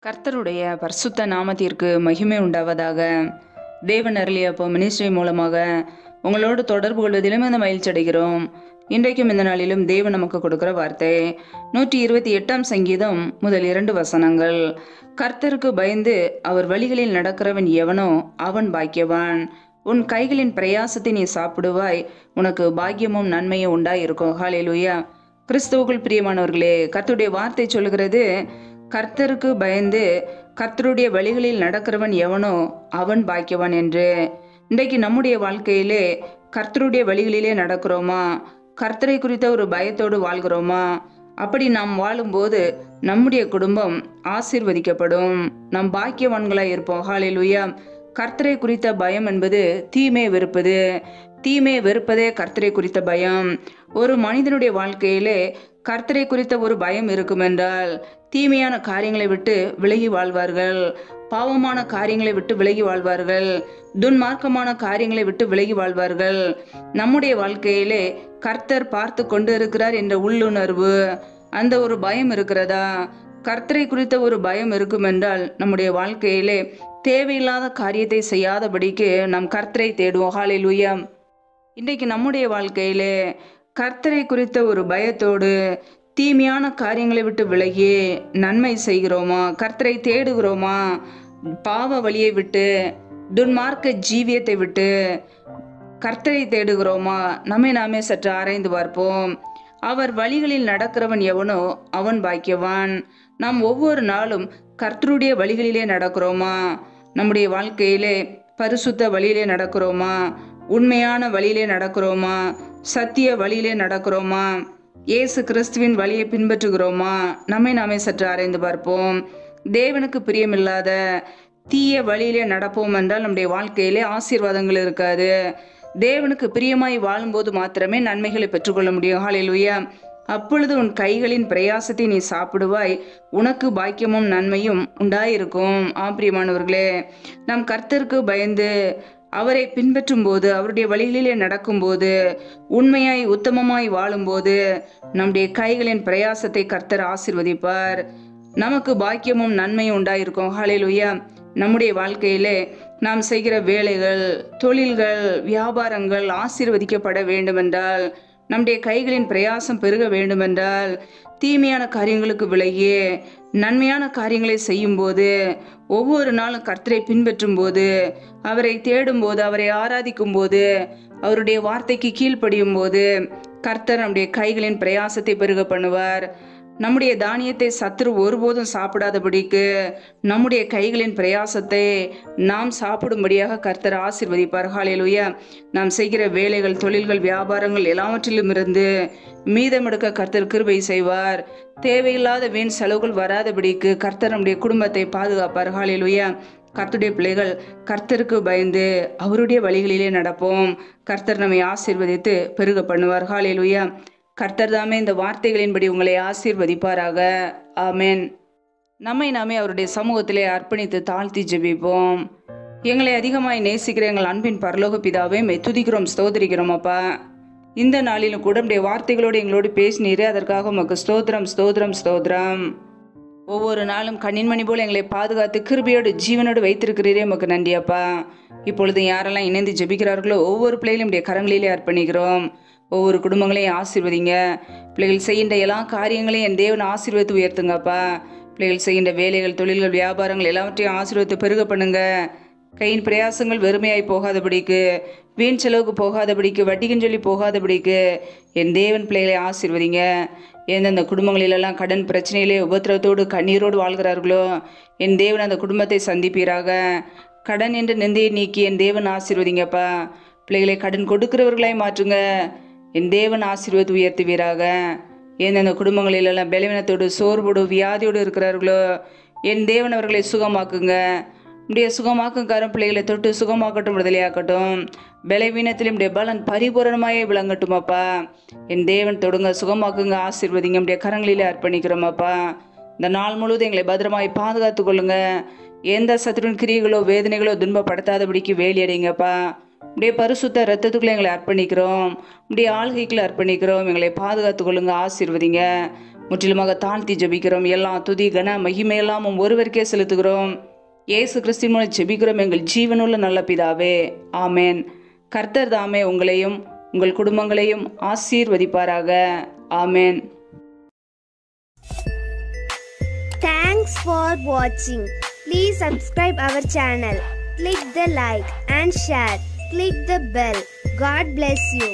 கர்த்தருடைய பரிசுத்த நாமத்திற்கு மகிமை உண்டாவதாக. தேவன் அருளிய மினிஸ்ட்ரி மூலமாக உங்களோடு தொடர்பு கொள்வதிலும் இந்த மகிழ்ச்சி அடைகிறோம். இன்றைக்கும் இந்த நாளிலும் தேவன் நமக்கு கொடுக்கிற வார்த்தை 128 சங்கீதம் முதல் 2 வசனங்கள். கர்த்தருக்கு பயந்து அவர் வழிகளில் நடக்கிறவன் எவனோ அவன் பாக்கியவான். உன் கைகளின் பிரயாசத்தை நீ சாப்பிடுவாய், உனக்கு பாக்கியமும் நன்மையும் உண்டாயிருக்கும். ஹல்லேலூயா. கிறிஸ்துவுக்குள் பிரியமானவர்களே, கர்த்தருடைய வார்த்தை சொல்லுகிறது, கர்த்தருக்கு பயந்து கர்த்தருடைய வழிகளில் நடக்கிறவன் எவனோ அவன் பாக்கியவான் என்று. இன்றைக்கு நம்முடைய வாழ்க்கையிலே கர்த்தருடைய வழிகளிலே நடக்கிறோமா? கர்த்தரை குறித்த ஒரு பயத்தோடு வாழ்கிறோமா? அப்படி நாம் வாழும்போது நம்முடைய குடும்பம் ஆசீர்வதிக்கப்படும், நாம் பாக்கியவான்களாய் இருப்போம். ஹல்லேலூயா. கர்த்தரை குறித்த பயம் என்பது தீமையை வெறுப்பது. தீமையை வெறுப்பதே கர்த்தரை குறித்த பயம். ஒரு மனிதனுடைய வாழ்க்கையிலே கர்த்தரை குறித்த ஒரு பயம் இருக்கும் என்றால் தீமையான காரியங்களை விட்டு விலகி வாழ்வார்கள், பாவமான காரியங்களை விட்டு விலகி வாழ்வார்கள், துன்மார்க்கமான காரியங்களை விட்டு விலகி வாழ்வார்கள். நம்முடைய வாழ்க்கையிலே கர்த்தர் பார்த்து கொண்டு இருக்கிறார் என்ற உள்ளுணர்வு, அந்த ஒரு பயம் இருக்கிறதா? கர்த்தரை குறித்த ஒரு பயம் இருக்கும் என்றால் நம்முடைய வாழ்க்கையிலே தேவையில்லாத காரியத்தை செய்யாதபடிக்கு நாம் கர்த்தரை தேடுவோம். ஹல்லேலூயா. இன்றைக்கு நம்முடைய வாழ்க்கையிலே கர்த்தரை குறித்த ஒரு பயத்தோடு தீமையான காரியங்களை விட்டு விலகி நன்மை செய்கிறோமா? கர்த்தரை தேடுகிறோமா? பாவ வழியை விட்டு, துன்மார்க்க ஜீவியத்தை விட்டு கர்த்தரை தேடுகிறோமா? நம்மை நாமே சற்று ஆராய்ந்து பார்ப்போம். அவர் வழிகளில் நடக்கிறவன் எவனோ அவன் பாக்கியவான். நாம் ஒவ்வொரு நாளும் கர்த்தருடைய வழிகளிலே நடக்கிறோமா? நம்முடைய வாழ்க்கையிலே பரிசுத்த வழியிலே நடக்கிறோமா? உண்மையான வழியிலே நடக்கிறோமா? சத்திய வழியிலே நடக்கிறோமா? இயேசு கிறிஸ்துவின் வழியை பின்பற்றுகிறோமா? நம்மை நாமே சற்று ஆராய்ந்து பார்ப்போம். தேவனுக்கு பிரியமில்லாத தீய வழியிலே நடப்போம் என்றால் நம்முடைய வாழ்க்கையிலே ஆசீர்வாதங்கள் இருக்காது. தேவனுக்கு பிரியமாய் வாழும்போது மாத்திரமே நன்மைகளை பெற்றுக்கொள்ள முடியும். ஹல்லேலூயா. அப்பொழுது உன் கைகளின் பிரயாசத்தை நீ சாப்பிடுவாய், உனக்கு பாக்கியமும் நன்மையும் உண்டாயிருக்கும். பிரியமானவர்களே, நாம் கர்த்தருக்கு பயந்து அவரை பின்பற்றும் போது, அவருடைய வழிகளிலே நடக்கும்போது, உண்மையாய் உத்தமமாய் வாழும்போது நம்முடைய கைகளின் பிரயாசத்தை கர்த்தர் ஆசீர்வதிப்பார், நமக்கு பாக்கியமும் நன்மையும் உண்டாயிருக்கும். ஹல்லேலூயா. நம்முடைய வாழ்க்கையிலே நாம் செய்கிற வேலைகள், தொழில்கள், வியாபாரங்கள் ஆசீர்வதிக்கப்பட வேண்டுமென்றால், நம்முடைய கைகளின் பிரயாசம் பெருக வேண்டுமென்றால், தீமையான காரியங்களுக்கு விலகி நன்மையான காரியங்களை செய்யும் போது, ஒவ்வொரு நாளும் கர்த்தரை பின்பற்றும் போது, அவரை தேடும் போது, அவரை ஆராதிக்கும் போது, அவருடைய வார்த்தைக்கு கீழ்ப்படியும் போது கர்த்தர் நம்முடைய கைகளின் பிரயாசத்தை பெருக பண்ணுவார். நம்முடைய தானியத்தை சத்துரு ஒருபோதும் சாப்பிடாதபடிக்கு நம்முடைய கைகளின் பிரயாசத்தை நாம் சாப்பிடும்படியாக கர்த்தர் ஆசீர்வதிப்பார். ஹல்லேலூயா. நாம் செய்கிற வேலைகள், தொழில்கள், வியாபாரங்கள் எல்லாவற்றிலும் இருந்து மீதமெடுக்க கர்த்தர் கிருபை செய்வார். தேவையில்லாத வீண் செலவுகள் வராதபடிக்கு கர்த்தர் நம்முடைய குடும்பத்தை பாதுகாப்பார். ஹல்லேலூயா. கர்த்தருடைய பிள்ளைகள் கர்த்தருக்கு பயந்து அவருடைய வழிகளிலே நடப்போம். கர்த்தர் நம்மை ஆசீர்வதித்து பெருக பண்ணுவார். ஹல்லேலூயா. கர்த்தர் தாமே இந்த வார்த்தைகளின்படி உங்களை ஆசீர்வதிப்பாராக. ஆமென். நம்மை நாமே அவருடைய சமூகத்திலே அர்ப்பணித்து தாழ்த்தி ஜெபிப்போம். எங்களை அதிகமாய் நேசிக்கிற எங்கள் அன்பின் பரலோக பிதாவே, துதிக்கிறோம், ஸ்தோத்திரிக்கிறோம். அப்பா, இந்த நாளிலும் கூட உடைய வார்த்தைகளோடு எங்களோடு பேசினீரே, அதற்காக உமக்கு ஸ்தோத்திரம், ஸ்தோத்திரம், ஸ்தோத்திரம். ஒவ்வொரு நாளும் கண்ணின்மணி போல் எங்களை பாதுகாத்து கிருபையோடு ஜீவனோடு வைத்திருக்கிறீரே, உமக்கு நன்றி அப்பா. இப்பொழுது யாரெல்லாம் இணைந்து ஜெபிக்கிறார்களோ ஒவ்வொரு பிள்ளைகளும் உடைய கரங்களிலே அர்ப்பணிக்கிறோம். ஒவ்வொரு குடும்பங்களையும் ஆசீர்வதிங்க. பிள்ளைகள் செய்கின்ற எல்லா காரியங்களையும் என் தேவன் ஆசீர்வதித்து உயர்த்துங்கப்பா. பிள்ளைகள் செய்கின்ற வேலைகள், தொழில்கள், வியாபாரங்கள் எல்லாவற்றையும் ஆசீர்வதித்து பெருக பண்ணுங்க. கையின் பிரயாசங்கள் வெறுமையாய் போகாதபடிக்கு, வீண் செலவுக்கு போகாதபடிக்கு, வட்டிக்குன்னு சொல்லி போகாதபடிக்கு என் தேவன் பிள்ளைகளை ஆசீர்வதிங்க. எந்தெந்த குடும்பங்களிலெல்லாம் கடன் பிரச்சனையிலே உபத்திரவத்தோடு கண்ணீரோடு வாழ்கிறார்களோ என் தேவன் அந்த குடும்பத்தை சந்திப்பீராக. கடன் என்ற நிந்தையை நீக்கி என் தேவன் ஆசீர்வதிங்கப்பா. பிள்ளைகளை கடன் கொடுக்கிறவர்களாய் மாற்றுங்க. என் தேவன் ஆசீர்வதித்து உயர்த்துவீராக. எந்தெந்த குடும்பங்களிலெல்லாம் பலவீனத்தோடு, சோர்வோடு, வியாதியோடு இருக்கிறார்களோ என் தேவன் அவர்களை சுகமாக்குங்க. உடைய சுகமாக்கும் கரம் பிள்ளைகளை தொட்டு சுகமாக்கட்டும், விடுதலையாக்கட்டும். பலவீனத்திலும் உடைய பலன் பரிபூரணமாயே விளங்கட்டும் அப்பா. என் தேவன் தொடுங்க, சுகமாக்குங்க, ஆசீர்வதிங்க. உடைய கரங்களிலே அர்ப்பணிக்கிறோம் அப்பா. இந்த நாள் முழுவதும் எங்களை பத்திரமாய் பாதுகாத்து கொள்ளுங்க. எந்த சத்துருவின் கிரியைகளோ வேதனைகளோ துன்பப்படுத்தாதபடிக்கு வேலியடைங்கப்பா. உடைய பரிசுத்த இரத்தத்துக்குள்ள எங்களை அர்ப்பணிக்கிறோம். உடைய ஆள்கைக்குள்ள அர்ப்பணிக்கிறோம். எங்களை பாதுகாத்து கொள்ளுங்க, ஆசீர்வதிங்க. முற்றிலுமாக தாழ்த்தி ஜெபிக்கிறோம். எல்லா துதி கன மகிமையெல்லாம் ஒருவருக்கே செலுத்துகிறோம். இயேசு கிறிஸ்துவின் மூலம் ஜெபிக்கிறோம் எங்கள் ஜீவனுள்ள நல்ல பிதாவே, ஆமேன். கர்த்தர் தாமே உங்களையும் உங்கள் குடும்பங்களையும் ஆசீர்வதிப்பாராக. ஆமேன். Thanks for watching. Please subscribe our channel. Click the like and share. Click the bell. God bless you.